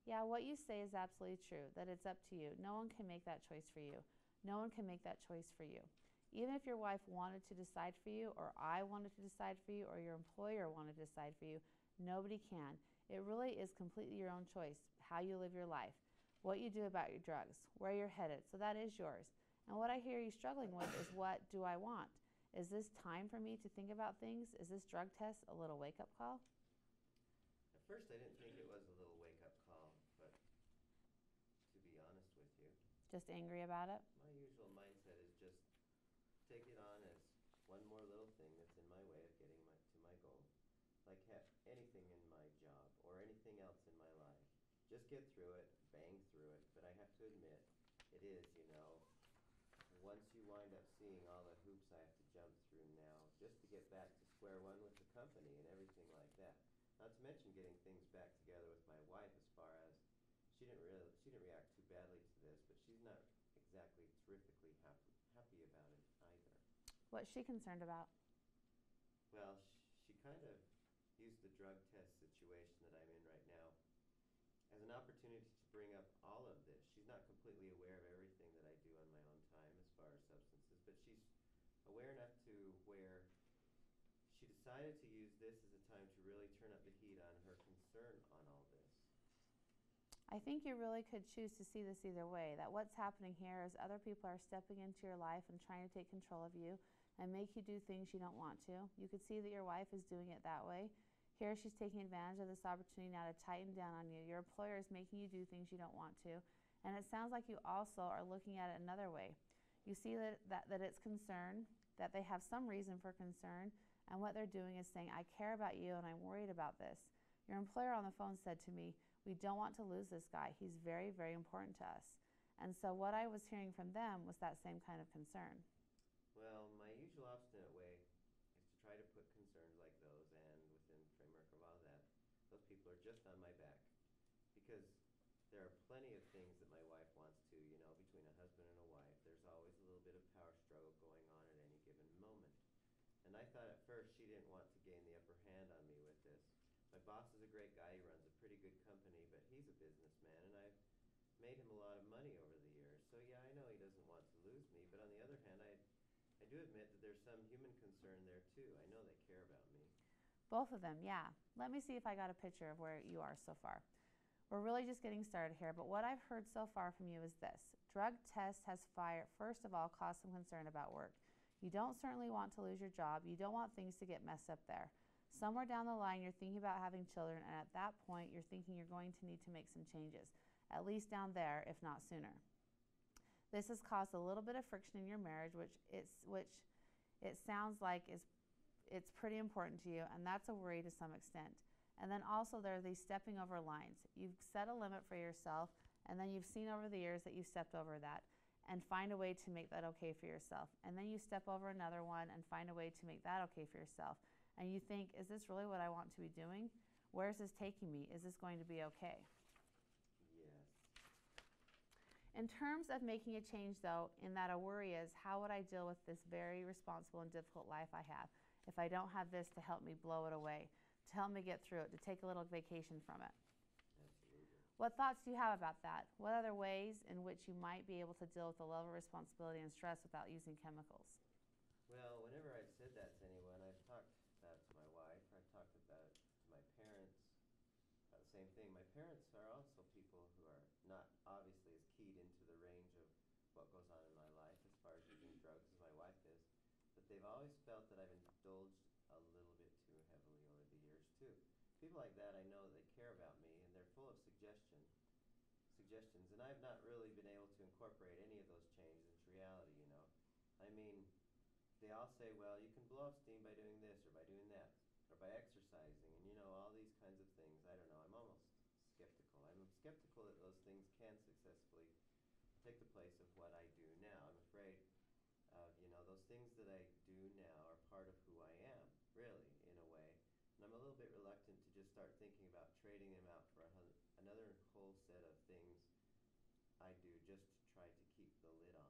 Yeah, what you say is absolutely true, that it's up to you. No one can make that choice for you. No one can make that choice for you. Even if your wife wanted to decide for you, or I wanted to decide for you, or your employer wanted to decide for you, nobody can. It really is completely your own choice, how you live your life, what you do about your drugs, where you're headed. So that is yours. And what I hear you struggling with is, what do I want? Is this time for me to think about things? Is this drug test a little wake-up call? At first, I didn't think it was a little wake-up call, but to be honest with you, Just angry about it? my usual mindset is just take it on as one more little thing that's in my way of getting to my goal. Like anything in my job or anything else in my life. Just get through it, bang through it. But I have to admit, it is, once you wind up seeing all the hoops I have to jump through now, just to get back to square one with the company and everything like that. Not to mention getting things back together with my wife, as far as she didn't react too badly to this, but she's not exactly terrifically happy about it either. What's she concerned about? Well, she kind of used the drug test situation that I'm in right now as an opportunity to bring up all of this. She's not completely aware of everything that I do on my own time as far as substances, but she's aware enough to where she decided to use this as a time to really turn up the heat on her concern on all this. I think you really could choose to see this either way, that what's happening here is other people are stepping into your life and trying to take control of you and make you do things you don't want to. You could see that your wife is doing it that way. Here she's taking advantage of this opportunity now to tighten down on you. Your employer is making you do things you don't want to. And it sounds like you also are looking at it another way. You see that it's concern, that they have some reason for concern, and what they're doing is saying, I care about you and I'm worried about this. Your employer on the phone said to me, we don't want to lose this guy. He's very, very important to us. And so what I was hearing from them was that same kind of concern. Well, my usual obstinate way is to try to put concerns like those, and within the framework of all that, those people are just on my back. Because there are plenty of things that my wife wants to, between a husband and a wife, there's always a little bit of power struggle going on at any given moment. And I thought at first she didn't want to gain the upper hand on me with this. My boss is a great guy, he runs a pretty good company, but he's a businessman, and I've made him a lot of money over the years. So yeah, I know he doesn't want to lose me, but on the other hand, I do admit that there's some human concern there too. I know they care about me. Both of them, yeah. Let me see if I got a picture of where you are so far. We're really just getting started here, but what I've heard so far from you is this. Drug test has first of all, caused some concern about work. You don't certainly want to lose your job. You don't want things to get messed up there. Somewhere down the line, you're thinking about having children, and at that point, you're thinking you're going to need to make some changes, at least down there, if not sooner. This has caused a little bit of friction in your marriage, which it sounds like it's pretty important to you, and that's a worry to some extent. And then also there are these stepping over lines. You've set a limit for yourself, and then you've seen over the years that you've stepped over that, and find a way to make that okay for yourself. And then you step over another one and find a way to make that okay for yourself. And you think, is this really what I want to be doing? Where is this taking me? Is this going to be okay? Yes. In terms of making a change, though, in that a worry is, how would I deal with this very responsible and difficult life I have if I don't have this to help me blow it away, to help me get through it, to take a little vacation from it? Absolutely. What thoughts do you have about that? What other ways in which you might be able to deal with the level of responsibility and stress without using chemicals? Well, whenever I've said that to anyone, I've talked about it to my wife, or I've talked about it to my parents. The same thing. My parents are also people who are not obviously as keyed into the range of what goes on in my life as far as using drugs as my wife is. But they've always felt that I've indulged a little bit too heavily over the years, too. People like that, I know they care about me, and they're full of suggestions, and I've not really been able to incorporate any of those changes into reality, you know. I mean, they all say, well, you can blow off steam by doing this or by doing that or by exercising and, you know, all these kinds of things. I don't know. I'm almost skeptical. I'm skeptical that those things can successfully take the place of what I do now. I'm afraid, you know, those things that I do now are part of who I am, really, in a way. And I'm a little bit reluctant to just start thinking about trading them out for another whole set of things I do just to try to keep the lid on.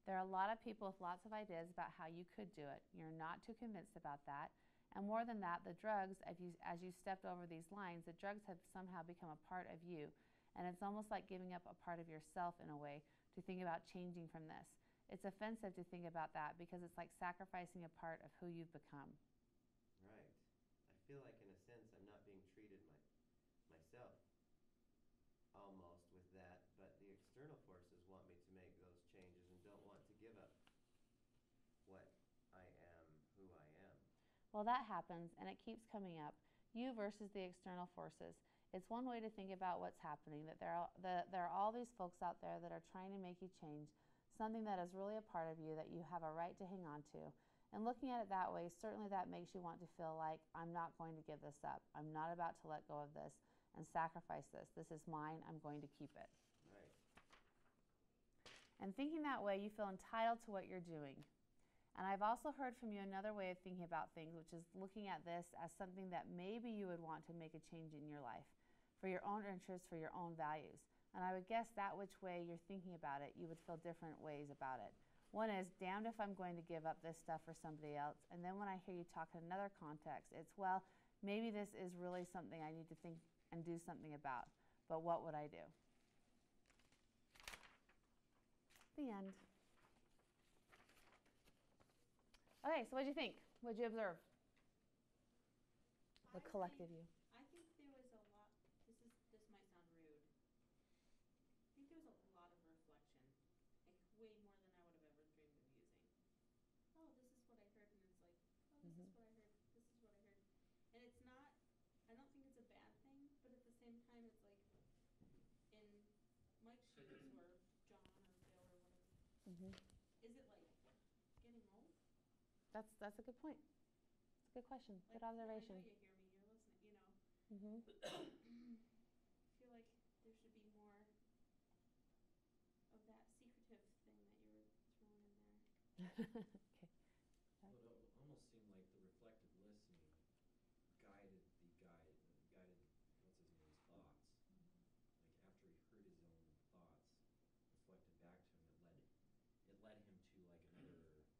There are a lot of people with lots of ideas about how you could do it. You're not too convinced about that. And more than that, the drugs, as you stepped over these lines, the drugs have somehow become a part of you. And it's almost like giving up a part of yourself in a way to think about changing from this. It's offensive to think about that because it's like sacrificing a part of who you've become. Right. I feel like, in a sense, I'm not being treated myself almost with that, but the external forces want me to make those changes and don't want to give up what I am, who I am. Well, that happens, and it keeps coming up. You versus the external forces. It's one way to think about what's happening, that there are all these folks out there that are trying to make you change, something that is really a part of you that you have a right to hang on to. And looking at it that way, certainly that makes you want to feel like, I'm not going to give this up. I'm not about to let go of this and sacrifice this. This is mine. I'm going to keep it. Right. And thinking that way, you feel entitled to what you're doing. And I've also heard from you another way of thinking about things, which is looking at this as something that maybe you would want to make a change in your life for your own interests, for your own values. And I would guess that which way you're thinking about it, you would feel different ways about it. One is, damned if I'm going to give up this stuff for somebody else. And then when I hear you talk in another context, it's, well, maybe this is really something I need to think and do something about. But what would I do? The end. Okay, so what did you think? What did you observe? The collective you. I think there was a lot, this might sound rude. I think there was a lot of reflection, like way more than I would have ever dreamed of using. Oh, this is what I heard, and it's like, oh, this is what I heard, this is what I heard. And it's not, I don't think it's a bad thing, but at the same time, it's like, in Mike's shoes, or John, or Bill, or whatever, is it like getting old? That's a good point. It's a good question. Like, Good observation. I know you hear me, you're listening, you know. I feel like there should be more of that secretive thing that you were throwing in there. Okay. Well, it almost seemed like the reflective listening guided what's his name's thoughts. Like after he heard his own thoughts reflected back to him, it led him to like another problem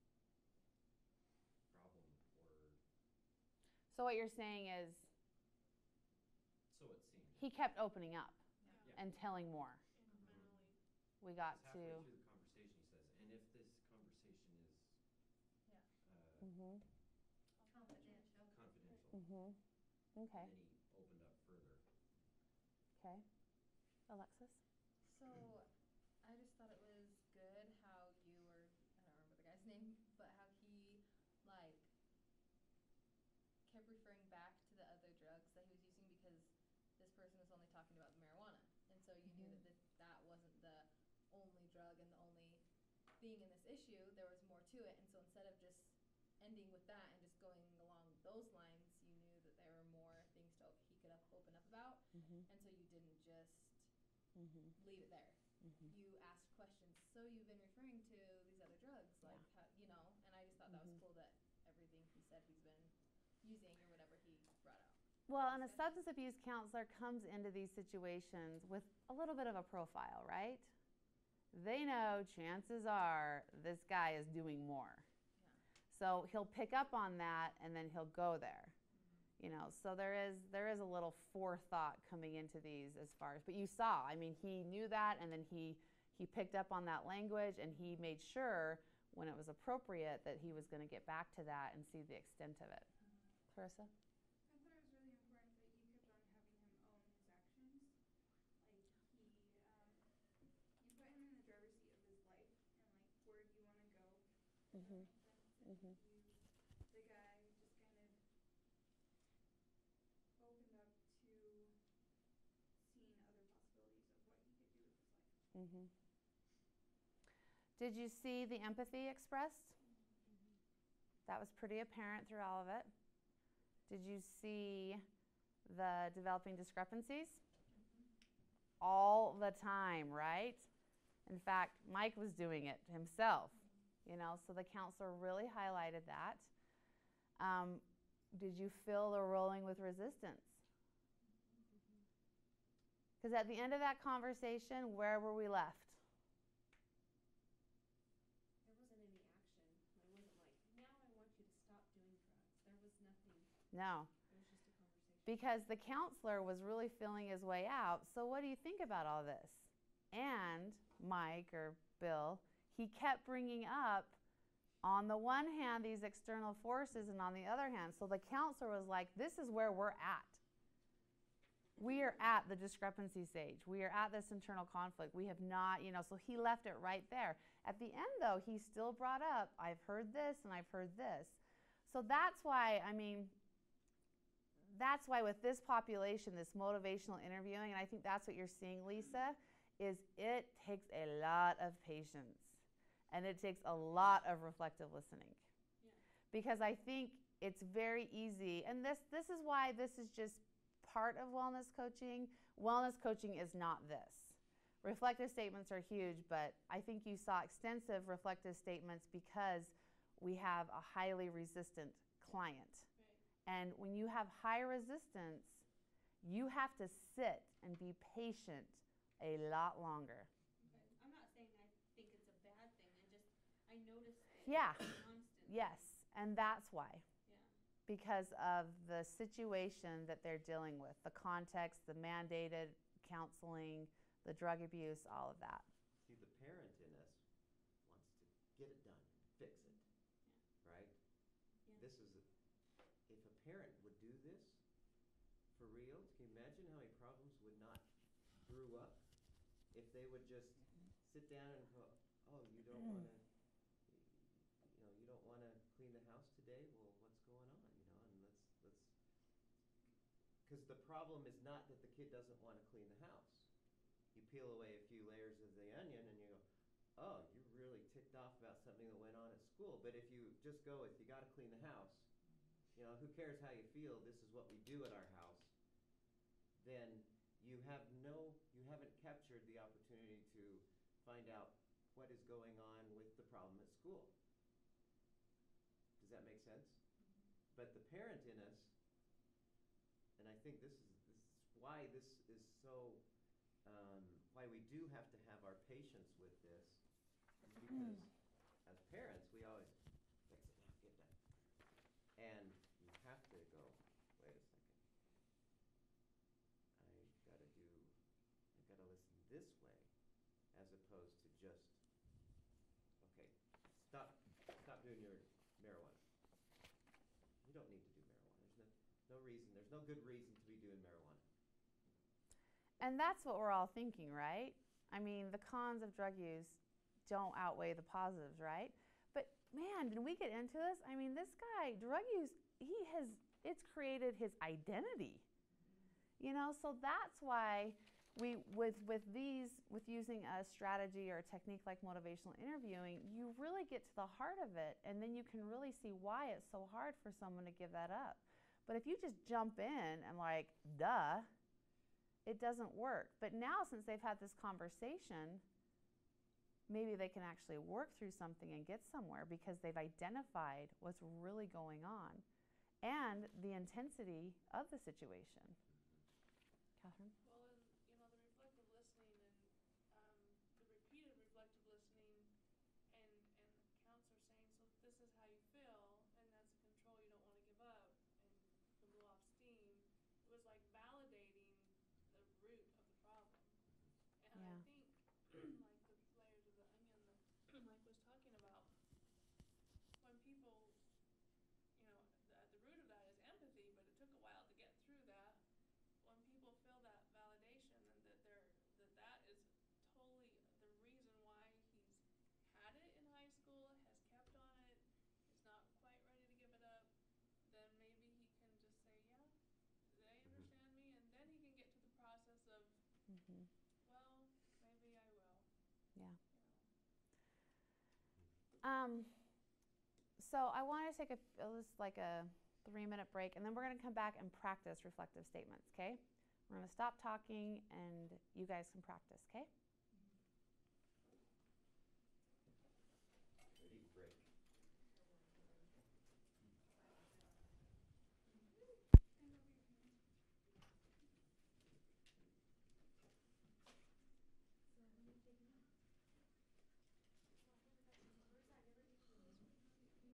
or. So what you're saying is So it seemed. he kept opening up Yeah. and telling more. Incrementally. We got Halfway to. through the conversation, he says, and if this conversation is Yeah. Mhm. Confidential. confidential, Okay. And then he opened up further. Okay. Alexis? So, I just thought it was good how you were, I don't remember the guy's name, but how he, like, kept referring back to the other drugs that he was using because this person was only talking about marijuana. And so you knew that that wasn't the only drug and the only thing in this issue. There was more to it. And so instead of just ending with that and just going along those lines, you knew that there were more things to he could open up about. And so you didn't just leave it there. You asked questions. So you've been referring to these other drugs, like how, you know. And I just thought that was cool that everything he said he's been using or whatever he brought out. Well, and a substance abuse counselor comes into these situations with a little bit of a profile, right? They know chances are this guy is doing more. So he'll pick up on that and then he'll go there. You know, so there is a little forethought coming into these as far as, but you saw, I mean, he knew that, and then he picked up on that language, and he made sure when it was appropriate that he was going to get back to that and see the extent of it. Clarissa? I thought it was really important that you kept on having him own his actions. Like you put him in the driver's seat of his life, and like, where do you want to go? Does that make sense? And the guy just kind of opened up to seeing other possibilities of what he could do with his life. Did you see the empathy expressed? That was pretty apparent through all of it. Did you see the developing discrepancies? All the time, right? In fact, Mike was doing it himself, you know, so the counselor really highlighted that. Did you feel the rolling with resistance? Because at the end of that conversation, where were we left? There wasn't any action. It wasn't like, now I want you to stop doing drugs. There was nothing. No. It was just a conversation. Because the counselor was really feeling his way out. So what do you think about all this? And Mike or Bill, he kept bringing up, on the one hand, these external forces, and on the other hand, so the counselor was like, this is where we're at. We are at the discrepancy stage. We are at this internal conflict. We have not, you know, so he left it right there. At the end, though, he still brought up, I've heard this and I've heard this. So that's why, I mean, that's why with this population, this motivational interviewing, and I think that's what you're seeing, Lisa, is it takes a lot of patience. And it takes a lot of reflective listening. Because I think it's very easy, and this is why this is just part of wellness coaching. Wellness coaching is not this. Reflective statements are huge, but I think you saw extensive reflective statements because we have a highly resistant client. And when you have high resistance, you have to sit and be patient a lot longer. I'm not saying I think it's a bad thing. I noticed it constantly. Yes, and that's why. Yeah. Because of the situation that they're dealing with, the context, the mandated counseling, the drug abuse, all of that. See, the parent in us wants to get it done, fix it, right? Yeah. If a parent would do this for real, can you imagine how many problems would not brew up if they would just sit down and go, oh, you don't want to, you don't want to clean the house today? Well, what's going on, and let's, because the problem is not that the kid doesn't want to clean the house. You peel away a few layers of the onion and you go, oh, you're really ticked off about something that went on at school. But if you just go with, you got to clean the house, who cares how you feel, this is what we do at our house, then you haven't captured the opportunity to find out what is going on with the problem at school. Does that make sense? But the parent in us, and I think this is why this is so, why we do have to have our patience with this, is because as parents, we always fix it now, get done. And you have to go, wait a second, I gotta listen this way, as opposed to just, okay, stop doing your marijuana. You don't need to do marijuana. There's reason. There's no good reason to be doing marijuana. And that's what we're all thinking, right? I mean, the cons of drug use don't outweigh the positives, right? But man, did we get into this? I mean, this guy, drug use, it's created his identity. You know, so that's why with using a strategy or a technique like motivational interviewing, you really get to the heart of it, and then you can really see why it's so hard for someone to give that up. But if you just jump in and like, duh, it doesn't work. But now, since they've had this conversation, maybe they can actually work through something and get somewhere because they've identified what's really going on and the intensity of the situation. Catherine? Well, and the reflective listening and the repeated reflective listening, and the counselor saying, so this is how you feel, and that's a control you don't want to give up, and can blow off steam. It was like validating the root of the problem. And Yeah. I think, like the layers of the onion that Mike was talking about, when people, at the root of that is empathy, but it took a while to get through that. When people feel that validation and that is totally the reason why he's had it in high school, has kept on it, is not quite ready to give it up, then maybe he can just say, yeah, they understand me, and then he can get to the process of, well, maybe I will. Yeah. So I want to take just like a 3-minute break, and then we're going to come back and practice reflective statements, okay? We're going to stop talking, and you guys can practice, okay?